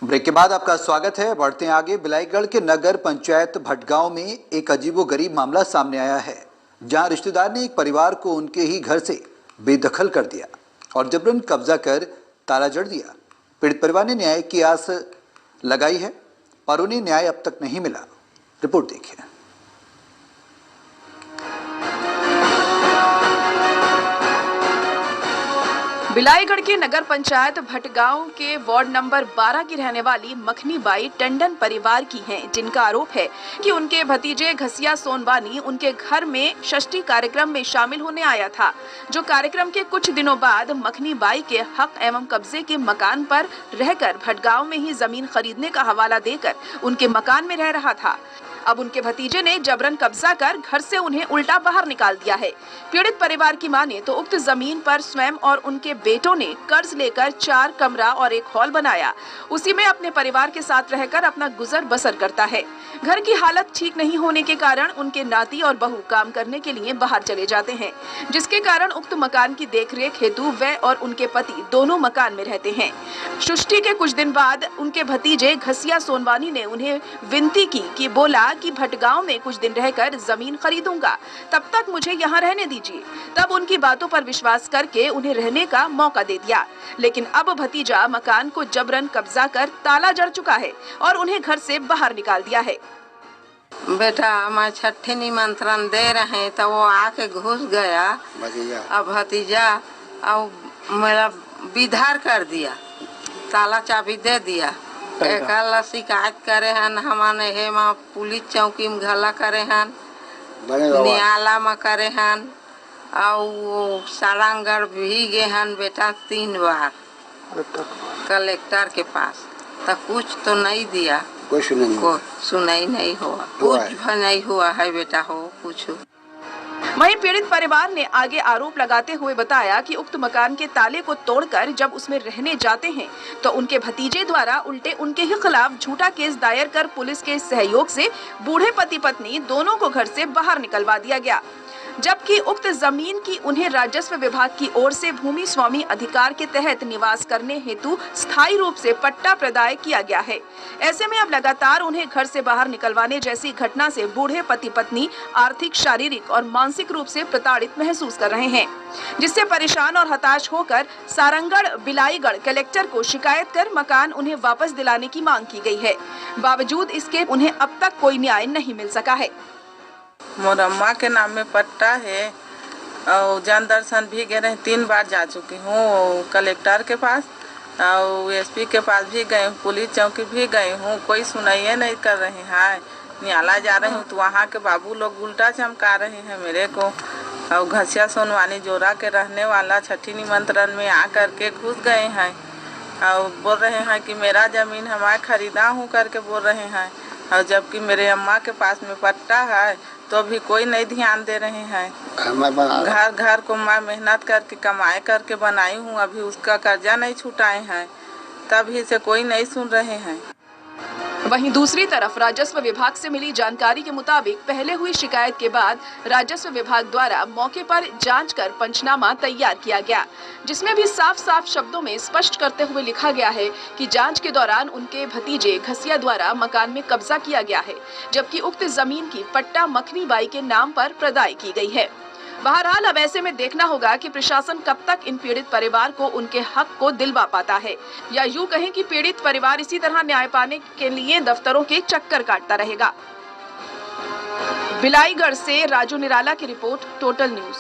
Break के बाद आपका स्वागत है। बढ़ते हैं आगे। बिलाईगढ़ के नगर पंचायत भटगांव में एक अजीबोगरीब मामला सामने आया है, जहां रिश्तेदार ने एक परिवार को उनके ही घर से बेदखल कर दिया और जबरन कब्जा कर ताला जड़ दिया। पीड़ित परिवार ने न्याय की आस लगाई है, पर उन्हें न्याय अब तक नहीं मिला। रिपोर्ट देखिए। बिलाईगढ़ के नगर पंचायत भटगांव के वार्ड नंबर 12 की रहने वाली मखनी बाई टंडन परिवार की हैं, जिनका आरोप है कि उनके भतीजे घसिया सोनवानी उनके घर में षष्ठी कार्यक्रम में शामिल होने आया था, जो कार्यक्रम के कुछ दिनों बाद मखनी बाई के हक एवं कब्जे के मकान पर रहकर भटगांव में ही जमीन खरीदने का हवाला देकर उनके मकान में रह रहा था। अब उनके भतीजे ने जबरन कब्जा कर घर से उन्हें उल्टा बाहर निकाल दिया है। पीड़ित परिवार की माने तो उक्त जमीन पर स्वयं और उनके बेटों ने कर्ज लेकर 4 कमरा और एक हॉल बनाया। उसी में अपने परिवार के साथ रहकर अपना गुजर बसर करता है। घर की हालत ठीक नहीं होने के कारण उनके नाती और बहू काम करने के लिए बाहर चले जाते हैं, जिसके कारण उक्त मकान की देखरेख हेतु वे और उनके पति दोनों मकान में रहते हैं। षष्ठी के कुछ दिन बाद उनके भतीजे घसिया सोनवानी ने उन्हें विनती की कि बोला कि भटगांव में कुछ दिन रहकर जमीन खरीदूंगा, तब तक मुझे यहाँ रहने दीजिए। तब उनकी बातों पर विश्वास करके उन्हें रहने का मौका दे दिया, लेकिन अब भतीजा मकान को जबरन कब्जा कर ताला जड़ चुका है और उन्हें घर से बाहर निकाल दिया है। बेटा हमारे छठी निमंत्रण दे रहे हैं तो वो आके घुस गया, अब भतीजा और मेरा विधार कर दिया, ताला चाबी दे दिया। कल शिकायत करे हन हमारे हे माँ पुलिस चौकी में घला करे हन, न्यायालय में करे हन और सारंगढ़ भी गए हन बेटा 3 बार कलेक्टर के पास, तो कुछ तो नहीं दिया, कोई सुनाई नहीं हुआ, कुछ भी नहीं हुआ है बेटा हो कुछ। वहीं पीड़ित परिवार ने आगे आरोप लगाते हुए बताया कि उक्त मकान के ताले को तोड़कर जब उसमें रहने जाते हैं तो उनके भतीजे द्वारा उल्टे उनके ही खिलाफ झूठा केस दायर कर पुलिस के सहयोग से बूढ़े पति पत्नी दोनों को घर से बाहर निकलवा दिया गया, जबकि उक्त जमीन की उन्हें राजस्व विभाग की ओर से भूमि स्वामी अधिकार के तहत निवास करने हेतु स्थायी रूप से पट्टा प्रदाय किया गया है। ऐसे में अब लगातार उन्हें घर से बाहर निकलवाने जैसी घटना से बूढ़े पति पत्नी आर्थिक, शारीरिक और मानसिक रूप से प्रताड़ित महसूस कर रहे हैं, जिससे परेशान और हताश होकर सारंगढ़ बिलाईगढ़ कलेक्टर को शिकायत कर मकान उन्हें वापस दिलाने की मांग की गई है। बावजूद इसके उन्हें अब तक कोई न्याय नहीं मिल सका है। मोर अम्मा के नाम में पट्टा है और जन दर्शन भी गए रहे, 3 बार जा चुकी हूँ कलेक्टर के पास और एसपी के पास भी गई हूँ, पुलिस चौकी भी गई हूँ, कोई सुनाई नहीं कर रहे हैं। न्यायालय जा रही हूँ तो वहाँ के बाबू लोग उल्टा चमका रहे हैं मेरे को। और घसिया सोनवानी जोरा के रहने वाला छठी निमंत्रण में आ करके घुस गए हैं और बोल रहे हैं कि मेरा ज़मीन हमारे खरीदा हूँ करके बोल रहे हैं, और जबकि मेरे अम्मा के पास में पट्टा है तो भी कोई नहीं ध्यान दे रहे हैं। घर को मैं मेहनत करके कमाए करके बनाई हूँ, अभी उसका कर्जा नहीं छुटाए हैं, तभी से कोई नहीं सुन रहे हैं। वहीं दूसरी तरफ राजस्व विभाग से मिली जानकारी के मुताबिक पहले हुई शिकायत के बाद राजस्व विभाग द्वारा मौके पर जांच कर पंचनामा तैयार किया गया, जिसमें भी साफ साफ शब्दों में स्पष्ट करते हुए लिखा गया है कि जांच के दौरान उनके भतीजे घसिया द्वारा मकान में कब्जा किया गया है, जबकि उक्त जमीन की पट्टा मखनी बाई के नाम पर प्रदाय की गई है। बहरहाल अब ऐसे में देखना होगा कि प्रशासन कब तक इन पीड़ित परिवार को उनके हक को दिलवा पाता है, या यूं कहें कि पीड़ित परिवार इसी तरह न्याय पाने के लिए दफ्तरों के चक्कर काटता रहेगा। बिलाईगढ़ से राजू निराला की रिपोर्ट, टोटल न्यूज।